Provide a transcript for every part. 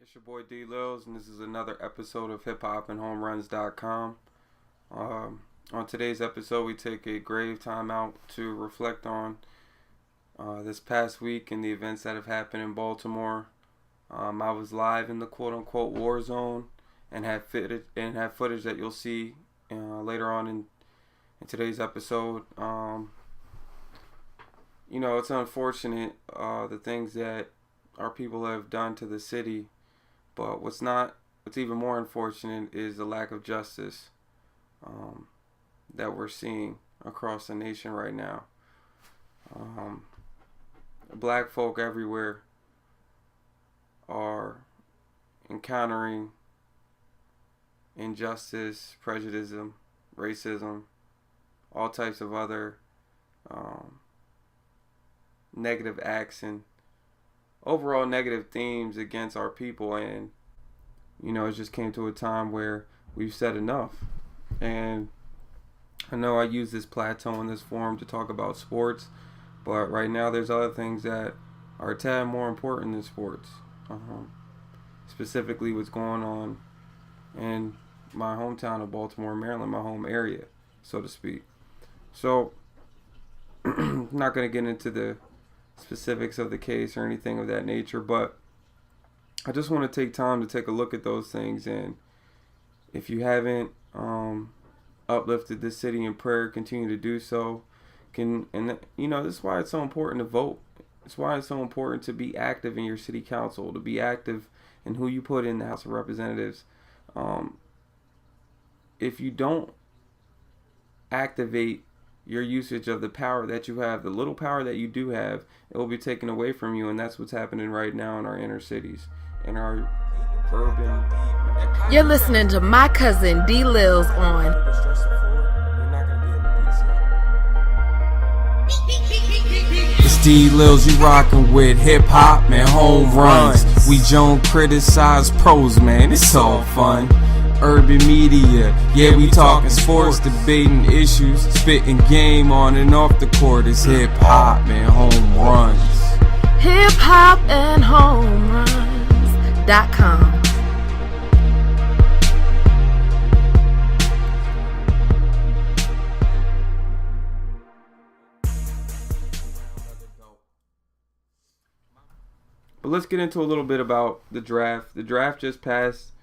It's your boy DLils, and this is another episode of HipHop and HomeRuns.com. On today's episode, we take a grave time out to reflect on this past week and the events that have happened in Baltimore. I was live in the quote-unquote war zone and have footage that you'll see later on in today's episode. It's unfortunate the things that our people have done to the city, but what's even more unfortunate is the lack of justice that we're seeing across the nation right now. Black folk everywhere are encountering injustice, prejudice, racism, all types of other negative acts and overall negative themes against our people. And it just came to a time where we've said enough. And I know I use this plateau in this forum to talk about sports, but right now there's other things that are a tad more important than sports. Specifically what's going on in my hometown of Baltimore, Maryland, my home area, so to speak. So I'm not going to get into the specifics of the case or anything of that nature, but I just want to take time to take a look at those things. And if you haven't uplifted this city in prayer, continue to do so. This is why it's so important to vote. It's why it's so important to be active in your city council, to be active in who you put in the House of Representatives. If you don't activate your usage of the power that you have, the little power that you do have, it will be taken away from you. And that's what's happening right now in our inner cities, in our urban. You're listening to my cousin DLils on It's DLils, you rockin' with hip-hop and home runs. We don't criticize pros, man, it's all fun. Urban media, yeah, we talking sports, debating issues, spitting game on and off the court. It's hip-hop and home runs. HipHop and HomeRuns.com. But let's get into a little bit about the draft. The draft just passed,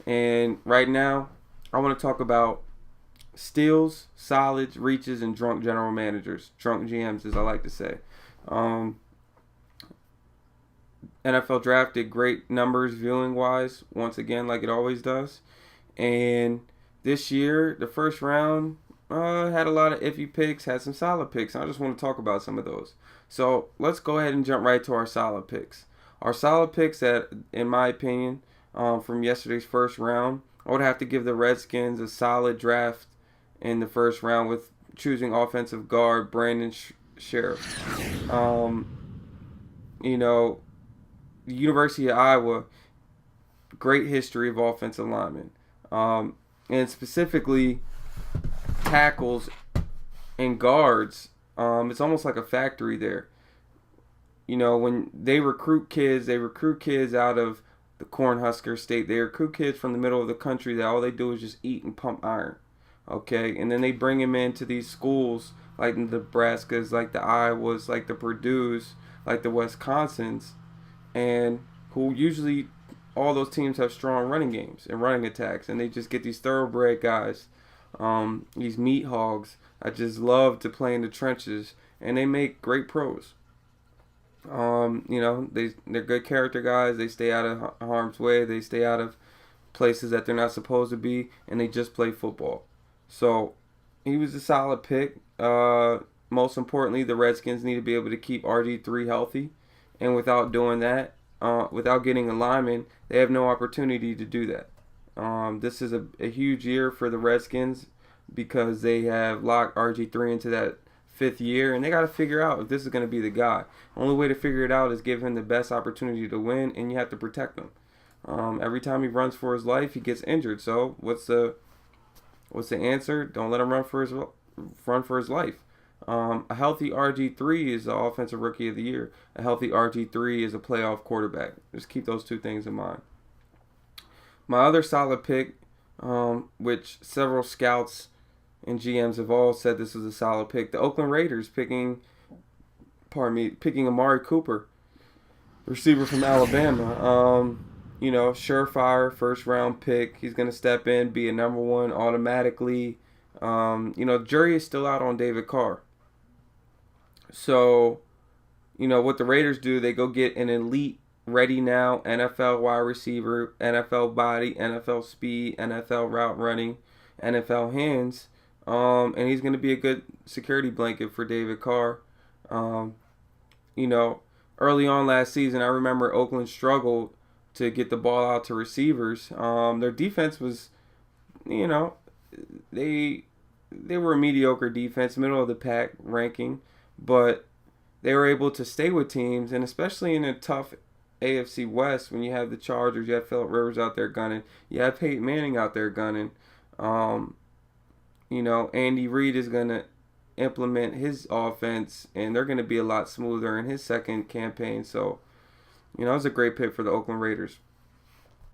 and right now I want to talk about steals, solids, reaches, and drunk general managers, drunk GMs as I like to say. NFL draft did great numbers viewing wise, once again, like it always does. And this year, the first round had a lot of iffy picks, had some solid picks. And I just want to talk about some of those. So let's go ahead and jump right to our solid picks. Our solid picks that, in my opinion, from yesterday's first round, I would have to give the Redskins a solid draft in the first round with choosing offensive guard Brandon Sheriff. The University of Iowa, great history of offensive linemen, and specifically tackles and guards. It's almost like a factory there. When they recruit kids out of the Cornhusker State. They recruit kids from the middle of the country that all they do is just eat and pump iron. Okay? And then they bring them into these schools like the Nebraskas, like the Iowas, like the Purdues, like the Wisconsins, and who usually all those teams have strong running games and running attacks. And they just get these thoroughbred guys, these meat hogs. I just love to play in the trenches, and they make great pros. They're good character guys. They stay out of harm's way. They stay out of places that they're not supposed to be, and they just play football. So he was a solid pick. Most importantly, the Redskins need to be able to keep RG3 healthy, and without doing that, without getting a lineman, they have no opportunity to do that. This is a huge year for the Redskins because they have locked RG3 into that 5th year, and they got to figure out if this is going to be the guy. Only way to figure it out is give him the best opportunity to win, and you have to protect him. Every time he runs for his life, he gets injured. So what's the answer? Don't let him run for his life. A healthy RG3 is the offensive rookie of the year. A healthy RG3 is a playoff quarterback. Just keep those two things in mind. My other solid pick, which several scouts and GMs have all said this was a solid pick, the Oakland Raiders picking Amari Cooper, receiver from Alabama. Surefire first round pick. He's going to step in, be a number one automatically. The jury is still out on David Carr. So, what the Raiders do, they go get an elite, ready now, NFL wide receiver, NFL body, NFL speed, NFL route running, NFL hands. And he's going to be a good security blanket for David Carr. Early on last season, I remember Oakland struggled to get the ball out to receivers. Their defense was, they were a mediocre defense, middle of the pack ranking, but they were able to stay with teams, and especially in a tough AFC West, when you have the Chargers, you have Phillip Rivers out there gunning, you have Peyton Manning out there gunning. Andy Reid is going to implement his offense, and they're going to be a lot smoother in his second campaign. So, it was a great pick for the Oakland Raiders.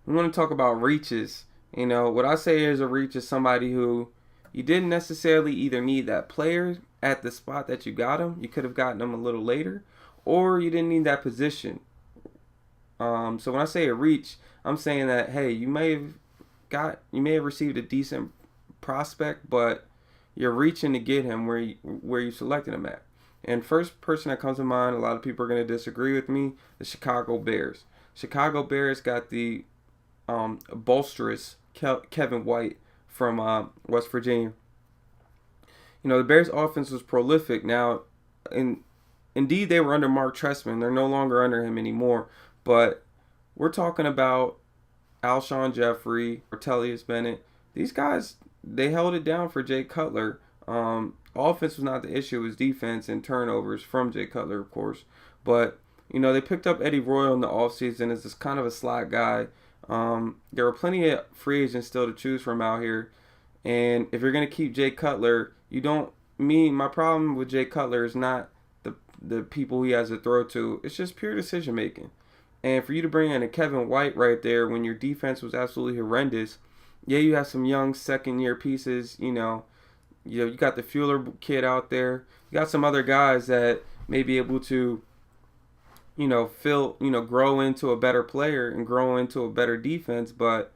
We want to talk about reaches. What I say is a reach is somebody who you didn't necessarily either need that player at the spot that you got him. You could have gotten him a little later, or you didn't need that position. So when I say a reach, I'm saying that, hey, you may have received a decent prospect, but you're reaching to get him where you selected him at. And first person that comes to mind, a lot of people are going to disagree with me, the Chicago Bears. Chicago Bears got the bolsterous Kevin White from West Virginia. The Bears' offense was prolific. Now, indeed, they were under Mark Trestman. They're no longer under him anymore. But we're talking about Alshon Jeffrey, Ortelius Bennett. These guys, they held it down for Jay Cutler. Offense was not the issue. It was defense and turnovers from Jay Cutler, of course. But, they picked up Eddie Royal in the offseason as this kind of a slot guy. There were plenty of free agents still to choose from out here. And if you're going to keep Jay Cutler, my problem with Jay Cutler is not the people he has to throw to. It's just pure decision making. And for you to bring in a Kevin White right there when your defense was absolutely horrendous, yeah, you have some young second-year pieces. You got the Fuller kid out there. You got some other guys that may be able to, grow into a better player and grow into a better defense. But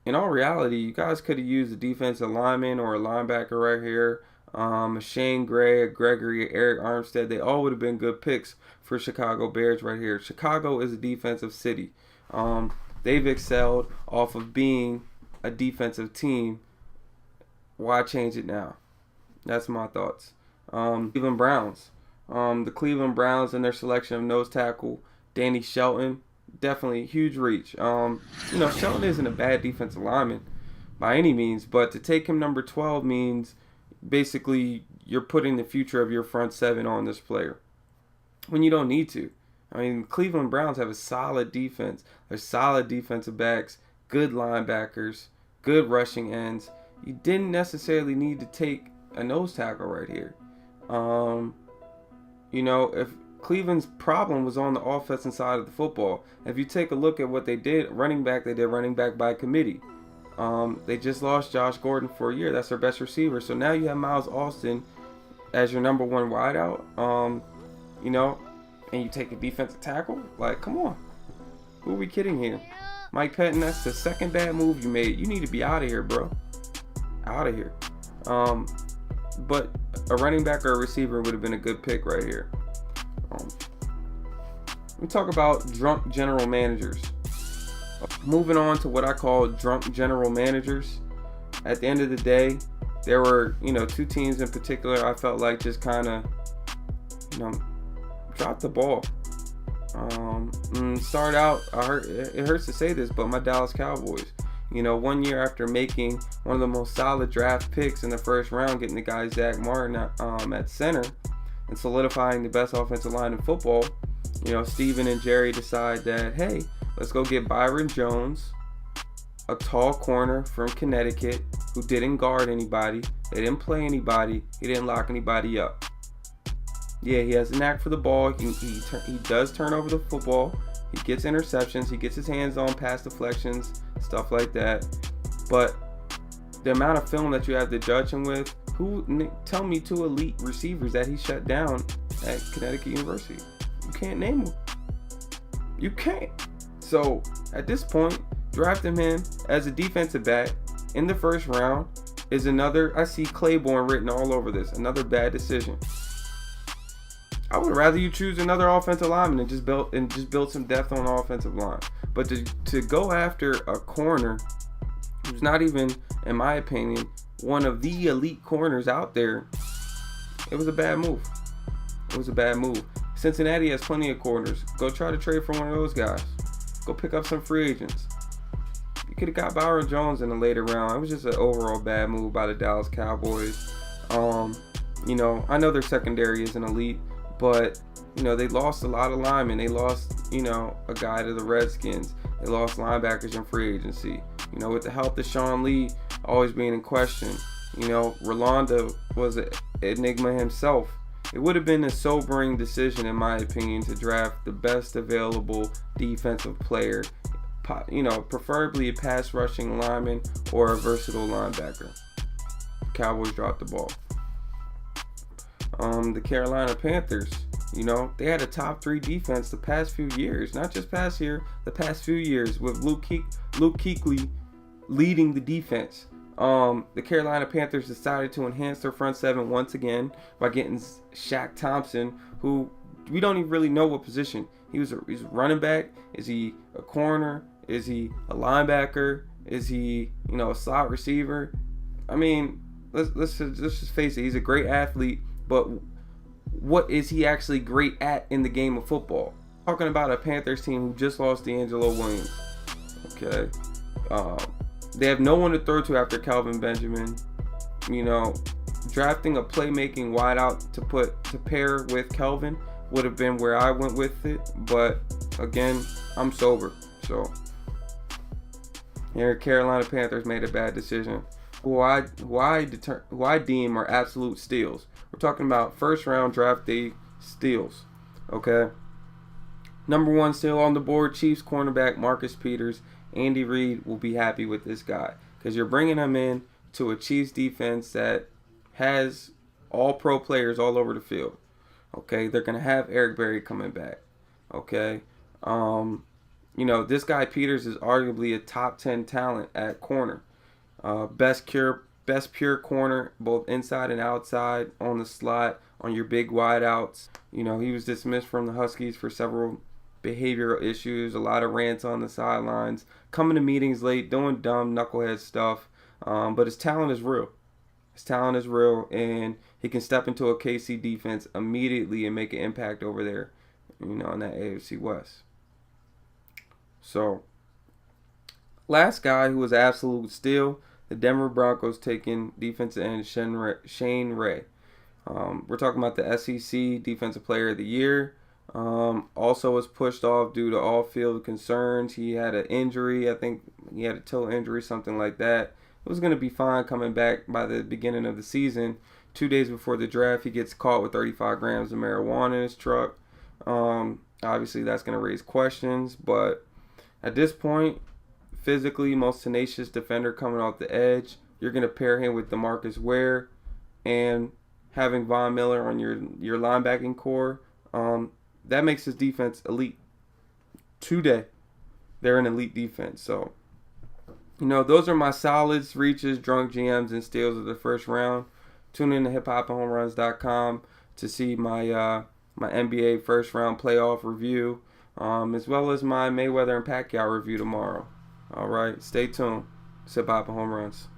in all reality, you guys could have used a defensive lineman or a linebacker right here. A Shane Gray, a Gregory, Eric Armstead. They all would have been good picks for Chicago Bears right here. Chicago is a defensive city. They've excelled off of being a defensive team. Why change it now? That's my thoughts. Cleveland Browns. The Cleveland Browns and their selection of nose tackle Danny Shelton, definitely huge reach. Shelton isn't a bad defensive lineman by any means, but to take him number 12 means basically you're putting the future of your front seven on this player when you don't need to. Cleveland Browns have a solid defense. They're solid defensive backs, good linebackers, good rushing ends. You didn't necessarily need to take a nose tackle right here. If Cleveland's problem was on the offensive side of the football, if you take a look at what they did, they did running back by committee. They just lost Josh Gordon for a year. That's their best receiver. So now you have Miles Austin as your number one wideout. And you take a defensive tackle. Like, come on. Who are we kidding here? Mike Pettin, that's the second bad move you made. You need to be out of here, bro. Out of here. But a running back or a receiver would have been a good pick right here. We talk about drunk general managers. Moving on to what I call drunk general managers. At the end of the day, there were, two teams in particular I felt like just kind of, dropped the ball. Start out, it hurts to say this, but my Dallas Cowboys. 1 year after making one of the most solid draft picks in the first round, getting the guy Zach Martin at center and solidifying the best offensive line in football, Steven and Jerry decide that, hey, let's go get Byron Jones, a tall corner from Connecticut who didn't guard anybody. They didn't play anybody. He didn't lock anybody up. Yeah, he has a knack for the ball. He does turn over the football. He gets interceptions. He gets his hands on pass deflections, stuff like that. But the amount of film that you have to judge him with, tell me 2 elite receivers that he shut down at Connecticut University. You can't name them. You can't. So at this point, drafting him as a defensive back in the first round is another, I see Claiborne written all over this, another bad decision. I would rather you choose another offensive lineman and just build some depth on the offensive line. But to go after a corner who's not even, in my opinion, one of the elite corners out there, it was a bad move. It was a bad move. Cincinnati has plenty of corners. Go try to trade for one of those guys. Go pick up some free agents. You could have got Byron Jones in a later round. It was just an overall bad move by the Dallas Cowboys. I know their secondary isn't elite, but they lost a lot of linemen. They lost, a guy to the Redskins. They lost linebackers in free agency. With the help of Sean Lee always being in question. Rolando was an enigma himself. It would have been a sobering decision, in my opinion, to draft the best available defensive player, preferably a pass rushing lineman or a versatile linebacker. Cowboys dropped the ball. The Carolina Panthers, they had a top 3 defense the past few years, not just past year, the past few years, with Luke Kuechly leading the defense. The Carolina Panthers decided to enhance their front 7 once again by getting Shaq Thompson, who we don't even really know what position. He's a running back. Is he a corner? Is he a linebacker? Is he, a slot receiver? I mean, let's just face it. He's a great athlete, but what is he actually great at in the game of football? Talking about a Panthers team who just lost D'Angelo Williams. Okay. They have no one to throw to after Kelvin Benjamin. Drafting a playmaking wideout to pair with Kelvin would have been where I went with it. But again, I'm sober. So here, Carolina Panthers made a bad decision. Who I deem are absolute steals. We're talking about first round draft day steals. Okay. Number 1 still on the board, Chiefs cornerback Marcus Peters. Andy Reid will be happy with this guy because you're bringing him in to a Chiefs defense that has all pro players all over the field. Okay, they're going to have Eric Berry coming back. Okay, this guy Peters is arguably a top 10 talent at corner. Best pure corner, both inside and outside, on the slot, on your big wideouts. He was dismissed from the Huskies for several behavioral issues, a lot of rants on the sidelines, coming to meetings late, doing dumb knucklehead stuff. But his talent is real. His talent is real, and he can step into a KC defense immediately and make an impact over there, in that AFC West. So, last guy who was an absolute steal, the Denver Broncos taking defensive end Shane Ray. We're talking about the SEC Defensive Player of the Year. Also was pushed off due to off-field concerns. He had an injury. I think he had a toe injury, something like that. It was going to be fine coming back by the beginning of the season. 2 days before the draft, he gets caught with 35 grams of marijuana in his truck. Obviously, that's going to raise questions. But at this point, physically, most tenacious defender coming off the edge. You're going to pair him with DeMarcus Ware and having Von Miller on your linebacking core. That makes his defense elite. Today, they're an elite defense. So, those are my solids, reaches, drunk GMs, and steals of the first round. Tune in to HipHopHomeRuns.com to see my my NBA first round playoff review, as well as my Mayweather and Pacquiao review tomorrow. All right, stay tuned. It's HipHop Home Runs.